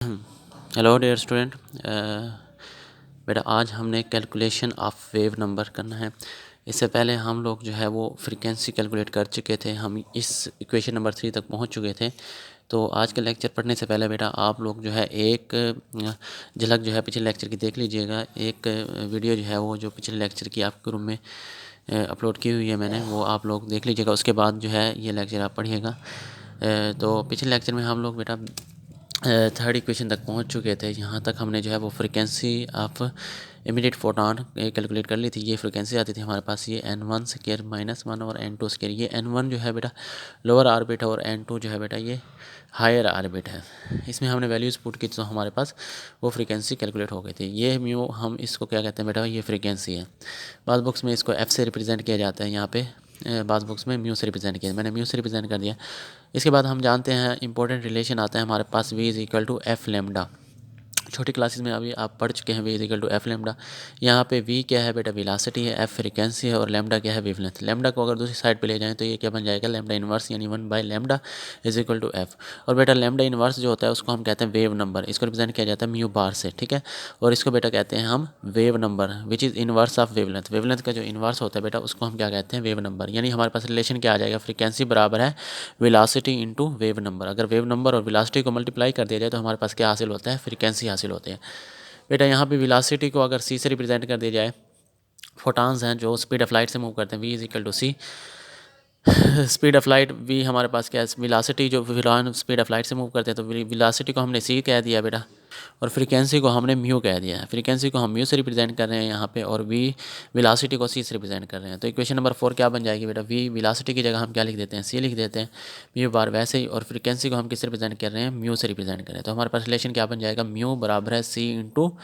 Hello dear student. बेटा आज हमने कैलकुलेशन ऑफ वेव नंबर करना है। इससे पहले हम लोग जो है वो फ्रीक्वेंसी कैलकुलेट कर चुके थे, हम इस इक्वेशन नंबर 3 तक पहुंच चुके थे। तो आज के लेक्चर पढ़ने से पहले बेटा आप लोग जो है एक झलक जो है पिछले लेक्चर की देख लीजिएगा। एक वीडियो जो है वो जो पिछले लेक्चर की आपके रूम में अपलोड की हुई है मैंने, वो आप लोग देख लीजिएगा। उसके बाद जो है ये लेक्चर आप पढ़िएगा। तो पिछले लेक्चर में हम लोग बेटा थर्ड इक्वेशन तक पहुंच चुके थे। यहाँ तक हमने जो है वो frequency of immediate photon calculate कर ली थी। ये फ्रीक्वेंसी आती थी हमारे पास, ये n1 स्क्वायर माइनस 1 और n2 स्क्वायर। ये n1 जो है बेटा लोअर ऑर्बिट है और n2 जो है बेटा ये हायर ऑर्बिट है। इसमें हमने वैल्यूज़ पुट की तो हमारे पास वो फ्रीक्वेंसी कैलकुलेट हो गई थी। ये म्यू हम इसको क्या कहते हैं बेटा, ये फ्रीक्वेंसी है। बाद बुक्स में इसको f से रिप्रेजेंट किया जाता है, यहाँ पे बाद बुक्स में म्यू से रिप्रेजेंट किया, मैंने म्यू से रिप्रेजेंट कर दिया। इसके बाद हम जानते हैं इंपॉर्टेंट रिलेशन आता है हमारे पास, v is equal to F lambda. छोटी क्लासेस में अभी आप पढ़ चुके हैं v is equal to F lambda. यहाँ पे v क्या है बेटा, वेलोसिटी है, f फ्रीक्वेंसी है और लेमडा क्या है, वेवलेंथ। लेमडा को अगर दूसरी साइड पे ले जाएं तो ये क्या बन जाएगा, लेमडा इनवर्स, यानी 1/λ इज इक्वल टू f। और बेटा लेमडा इनवर्स जो होता है उसको हम कहते हैं वेव नंबर, इसको रिप्रेजेंट किया जाता है म्यू बार से, ठीक है। और इसको बेटा कहते हैं हम wave number which is inverse of wavelength. Wavelength का जो इनवर्स होता है बेटा उसको हम क्या कहते हैं, वेव नंबर। यानी हमारे पास रिलेशन क्या आ जाएगा, फ्रीक्वेंसी बराबर है वेलोसिटी इंटू वेव नंबर। अगर वेव नंबर और वेलोसिटी को मल्टीप्लाई कर दिया जाए तो हमारे पास क्या हासिल होता है, फ्रीक्वेंसी हासिल होती है। बेटा यहाँ पे वेलोसिटी को अगर सी से रिप्रेजेंट कर दिया जाए, फोटॉन्स हैं जो स्पीड ऑफ लाइट से मूव करते हैं, v is equal to c. Speed of light v हमारे पास क्या है, वेलोसिटी जो फिलहाल स्पीड ऑफ लाइट से मूव करते हैं, तो वेलोसिटी को हमने सी कह दिया बेटा, और फ्रीक्वेंसी को हमने म्यू कह दिया है। फ्रीक्वेंसी को हम म्यू से रिप्रेजेंट कर रहे हैं यहाँ पे, और वी वेलोसिटी को सी से रिप्रेजेंट कर रहे हैं। तो इक्वेशन नंबर 4 क्या बन जाएगी बेटा, वी वेलोसिटी की जगह हम क्या लिख देते हैं, सी लिख देते हैं म्यू बार वैसे ही, और फ्रीक्वेंसी को हम किससे रिप्रेजेंट कर रहे हैं, म्यू से रिप्रेजेंट कर रहे हैं। तो हमारे पास रिलेशन क्या बन जाएगा, म्यू बराबर है सी इंटू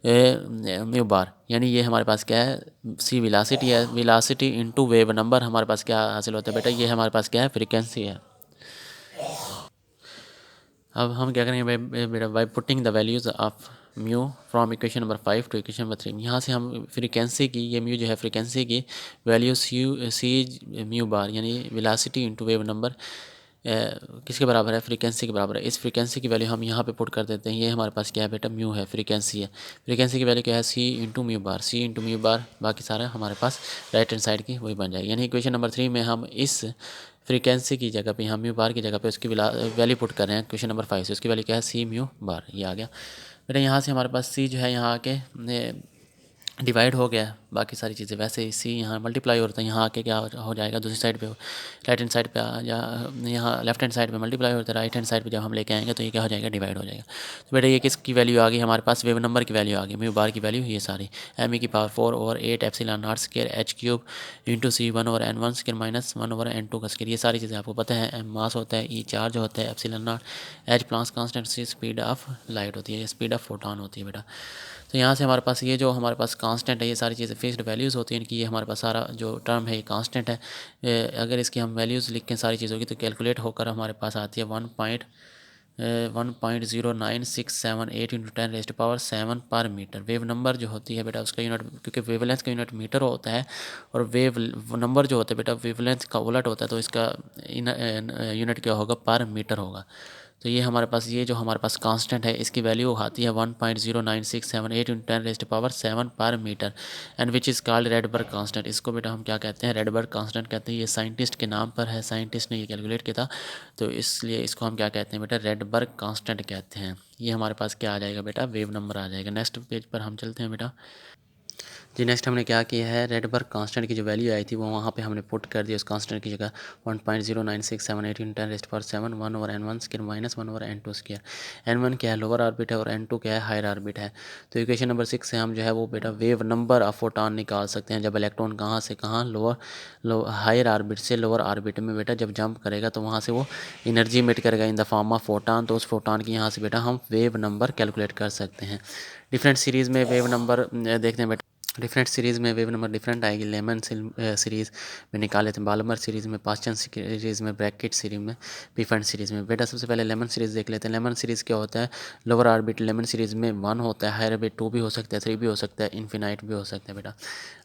म्यू बार। यानी ये हमारे पास क्या है, सी वेलोसिटी है, वेलोसिटी इंटू वेव नंबर हमारे पास क्या हासिल होता है बेटा, ये हमारे पास क्या है, फ्रीक्वेंसी है। अब हम क्या करेंगे बेटा, by putting the values of mu from equation number 5 to equation number 3। यहाँ से हम फ्रीक्वेंसी की, ये म्यू जो है फ्रीक्वेंसी की वैल्यू सी म्यू बार यानी वेलोसिटी इंटू वेव नंबर किसके बराबर है, फ्रीक्वेंसी के बराबर है। इस फ्रीक्वेंसी की वैल्यू हम यहाँ पे पुट कर देते हैं। ये हमारे पास क्या है बेटा, म्यू है, फ्रीक्वेंसी है। फ्रीक्वेंसी की वैल्यू क्या है, सी इंटू म्यू बार, सी इंटू म्यू बार, बाकी सारा हमारे पास राइट हैंड साइड की वही बन जाएगी। यानी इक्वेशन नंबर 3 में हम इस फ्रीक्वेंसी की जगह पे, हम म्यू बार की जगह पे उसकी वैल्यू पुट कर रहे हैं क्वेश्चन नंबर 5 से। उसकी वैल्यू क्या है, सी म्यू बार, ये आ गया बेटा। यहाँ से हमारे पास सी जो है यहाँ आके डिवाइड हो गया, बाकी सारी चीज़ें वैसे ही सी यहाँ मल्टीप्लाई होता है, यहाँ आके क्या हो जाएगा, दूसरी साइड पे राइट हैंड साइड पे या यहाँ लेफ्ट हैंड साइड पे मल्टीप्लाई होता है, राइट हैंड साइड पे जब हम लेके आएंगे तो ये क्या हो जाएगा, डिवाइड हो जाएगा। तो बेटा ये किसकी वैल्यू आ गई हमारे पास, वेव नंबर की वैल्यू आ गई, म्यू बार की वैल्यू ये सारी एम ई की power 4 over 8 epsilon naught square h cube into c 1 over n1 square minus 1 over n2 का स्क्वायर। ये सारी चीज़ें आपको पता है। एम मास होता है, ई चार्ज होता है, epsilon naught h Planck's constant, c speed of light होती है, स्पीड ऑफ फोटॉन होती है बेटा। तो यहाँ से हमारे पास ये जो हमारे पास कांस्टेंट है, ये सारी चीज़ें फिक्स्ड वैल्यूज़ होती हैं इनकी। ये हमारे पास सारा जो टर्म है ये कांस्टेंट है। अगर इसकी हम वैल्यूज़ लिखें सारी चीज़ों की तो कैलकुलेट होकर हमारे पास आती है 1.0967 इंटू 10⁻⁷ पर मीटर। वेव नंबर जो होती है बेटा उसका यूनिट, क्योंकि वेवलेंथ का यूनिट मीटर होता है और वेव नंबर जो होता है बेटा वेवलेंथ का उलट होता है, तो इसका यूनिट क्या होगा, पर मीटर होगा। तो ये हमारे पास, ये जो हमारे पास कांस्टेंट है इसकी वैल्यू आती है 1.0967 इंटू 10⁻⁷ पर metre, and which is called Rydberg constant. इसको बेटा हम क्या कहते हैं, रेडबर्ग कांस्टेंट कहते हैं। ये साइंटिस्ट के नाम पर है, साइंटिस्ट ने ये कैलकुलेट किया था, तो इसलिए इसको हम क्या कहते हैं बेटा, रेडबर्ग कांस्टेंट कहते हैं। ये हमारे पास क्या आ जाएगा बेटा, वेव नंबर आ जाएगा। नेक्स्ट पेज पर हम चलते हैं बेटा जी। नेक्स्ट हमने क्या किया है, रेडबर्ग कांस्टेंट की जो वैल्यू आई थी वो वहाँ पे हमने पुट कर दिया। उस कांस्टेंट की जगह 1.0967 into 10⁻⁷ 1 over n1 square minus 1 over n2 square. n1 क्या है, लोअर ऑर्बिट है, और n2 क्या है, हायर ऑर्बिट है। तो इक्वेशन नंबर 6 से हम जो है वो बेटा वेव नंबर ऑफ फोटॉन निकाल सकते हैं। जब इलेक्ट्रॉन कहाँ से कहाँ, हायर ऑर्बिट से लोअर ऑर्बिट में बेटा जब जंप करेगा तो वहाँ से वो एनर्जी इमिट करेगा in the form of photon. तो उस फोटॉन की यहाँ से बेटा हम वेव नंबर कैलकुलेट कर सकते हैं। डिफरेंट सीरीज़ में वेव नंबर देखते हैं बेटा। डिफरेंट सीरीज़ में वेव नंबर डिफरेंट आएगी। लेमन सीरीज़ में निकाले थे, बाल्मर सीरीज़ में, पास्चन सीरीज़ में, ब्रैकेट सीरीज़ में, पीफेंट सीरीज़ में। बेटा सबसे पहले लेमन सीरीज़ देख लेते हैं। लेमन सीरीज़ क्या होता है? लोअर ऑर्बिट लेमन सीरीज़ में 1 होता है, हायर ऑर्बिट 2 भी हो सकता है, 3 भी हो सकता है, इन्फिनाइट भी हो सकता है। बेटा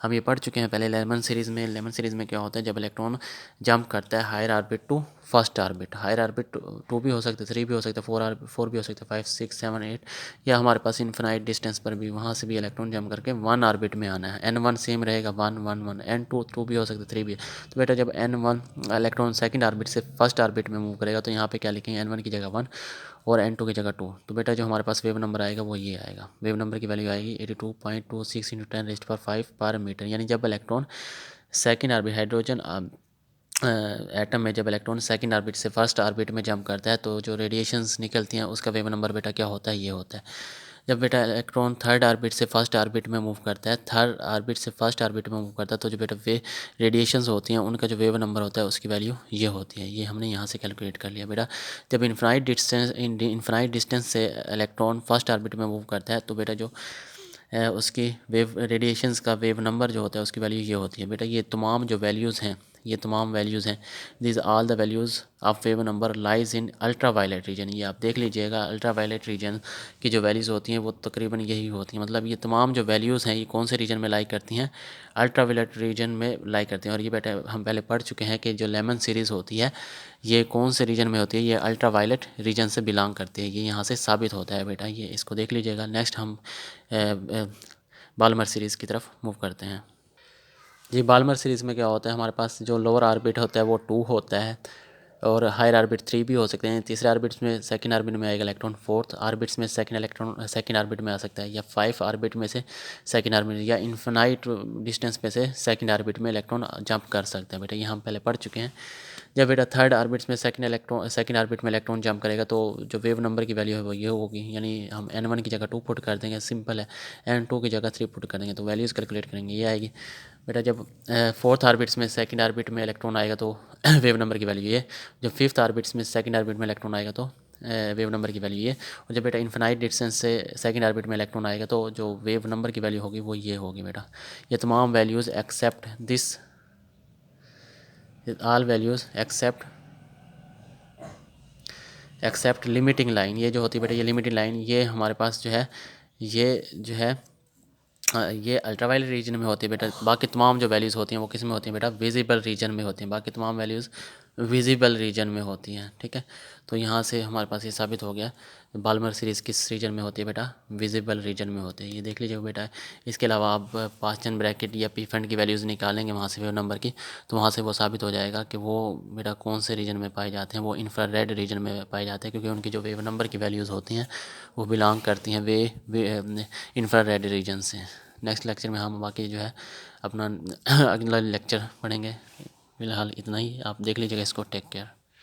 हम ये पढ़ चुके हैं पहले लेमन सीरीज़ में। लेमन सीरीज़ में क्या होता है? जब इलेक्ट्रॉन जंप करता है higher orbit to first orbit, higher orbit 2 भी हो सकते हैं, 3 भी हो सकते हैं, 4 भी हो सकते हैं, 5 6 7 8, या हमारे पास इन्फिनाइट डिस्टेंस पर भी वहाँ से भी इलेक्ट्रॉन जंप करके 1 ऑर्बिट में आना है। N1 सेम रहेगा, 1 1 1, N2 2 भी हो सकता है, 3 भी। तो बेटा जब N1 इलेक्ट्रॉन सेकंड ऑर्बिट से फर्स्ट ऑर्बिट में मूव करेगा तो यहाँ पे क्या लिखेंगे? N1 की जगह 1 और N2 की जगह 2। तो बेटा जो हमारे पास वेव नंबर आएगा वो ये आएगा। वेव नंबर की वैल्यू आएगी 82.26 × 10⁵ पर मीटर। यानी जब electron second orbit hydrogen atom में जब इलेक्ट्रॉन सेकंड ऑर्बिट से फर्स्ट ऑर्बिट में जंप करता है तो जो रेडिएशंस निकलती हैं उसका वेव नंबर बेटा क्या होता है? ये होता है। जब बेटा इलेक्ट्रॉन थर्ड ऑर्बिट से फर्स्ट ऑर्बिट में मूव करता है, थर्ड ऑर्बिट से फर्स्ट ऑर्बिट में मूव करता है, तो जो बेटा वे रेडिएशंस होती हैं उनका जो वेव नंबर होता है उसकी वैल्यू ये होती है। ये हमने यहाँ से कैलकुलेट कर लिया बेटा। जब इन्फिनाइट डिस्टेंस से इलेक्ट्रॉन फर्स्ट ऑर्बिट में मूव करता है तो बेटा जो उसकी वेव रेडिएशंस का वेव नंबर जो होता है उसकी वैल्यू ये होती है। बेटा ये तमाम जो वैल्यूज़ हैं, ये तमाम वैल्यूज़ हैं, this all the values of wave number lies in ultraviolet region. ये आप देख लीजिएगा, अल्ट्रा वायलेट रीजन की जो वैल्यूज़ होती हैं वो तकरीबन यही होती हैं। मतलब ये तमाम जो वैल्यूज़ हैं ये कौन से रीजन में लाई करती हैं? अल्ट्रा वायलेट रीजन में लाई करती हैं। और ये बेटा हम पहले पढ़ चुके हैं कि जो लेमन सीरीज़ होती है ये कौन से रीजन में होती है? ये अल्ट्रा वायलेट रीजन से बिलोंग करती है। ये यहाँ से साबित होता है बेटा, ये इसको देख लीजिएगा। नेक्स्ट हम बाल्मर सीरीज़ की तरफ मूव करते हैं। जी, बाल्मर सीरीज़ में क्या होता है? हमारे पास जो लोअर ऑर्बिट होता है वो 2 होता है और हायर ऑर्बिट 3 भी हो सकते हैं। तीसरे ऑर्बिट्स में सेकंड ऑर्बिट में आएगा इलेक्ट्रॉन, फोर्थ ऑर्बिट्स में सेकंड ऑर्बिट में आ सकता है, या 5 ऑर्बिट में से सेकंड ऑर्बिट, या इन्फिनाइट डिस्टेंस में से सेकंड ऑर्बिट में इलेक्ट्रॉन जंप कर सकता है। बेटा ये हम पहले पढ़ चुके हैं। जब बेटा थर्ड ऑर्बिट्स में सेकंड ऑर्बिट में इलेक्ट्रॉन जंप करेगा तो जो वेव नंबर की वैल्यू है वो ये होगी। यानी हम N1 की जगह 2 पुट कर देंगे, सिंपल है। N2 की जगह 3 पुट कर देंगे तो वैल्यूज़ कैलकुलेट करेंगे, ये आएगी। बेटा जब फोर्थ ऑर्बिट्स में सेकंड ऑर्बिट में इलेक्ट्रॉन आएगा तो वेव नंबर की वैल्यू ये। जब फिफ्थ ऑर्बिट्स में सेकंड ऑर्बिट में इलेक्ट्रॉन आएगा तो वेव नंबर की वैल्यू ये। और जब बेटा इन्फिनाइट डिस्टेंस से सेकंड ऑर्बिट में इलेक्ट्रॉन आएगा तो जो वेव नंबर की वैल्यू होगी वो ये होगी बेटा। ये तमाम values except this, all values except limiting line. ये जो होती है बेटा ये लिमिटिंग लाइन, ये हमारे पास जो है ये जो है ये अल्ट्रावायलेट रीजन में होती है बेटा। बाकी तमाम जो वैल्यूज़ होती हैं वो किस में होती हैं बेटा? विजिबल रीजन में होती हैं। बाकी तमाम वैल्यूज़ विजिबल रीजन में होती हैं, ठीक है। तो यहाँ से हमारे पास ये साबित हो गया बाल्मर सीरीज़ किस रीजन में होती है बेटा? विजिबल रीजन में होती है। ये देख लीजिए बेटा। इसके अलावा आप पास्चन ब्रैकेट या पीफेंट की वैल्यूज़ निकालेंगे वहाँ से वेव नंबर की, तो वहाँ से वो साबित हो जाएगा कि वो बेटा कौन से रीजन में पाए जाते हैं। वो इंफ्रारेड रीजन में पाए जाते हैं क्योंकि उनकी जो वेव नंबर की वैल्यूज़ होती हैं वो बिलोंग करती हैं वे इंफ्रारेड रीजन से। नेक्स्ट लेक्चर में हम बाकी जो है अपना अगला लेक्चर पढ़ेंगे। फ़िलहाल इतना ही, आप देख लीजिएगा इसको। Take care.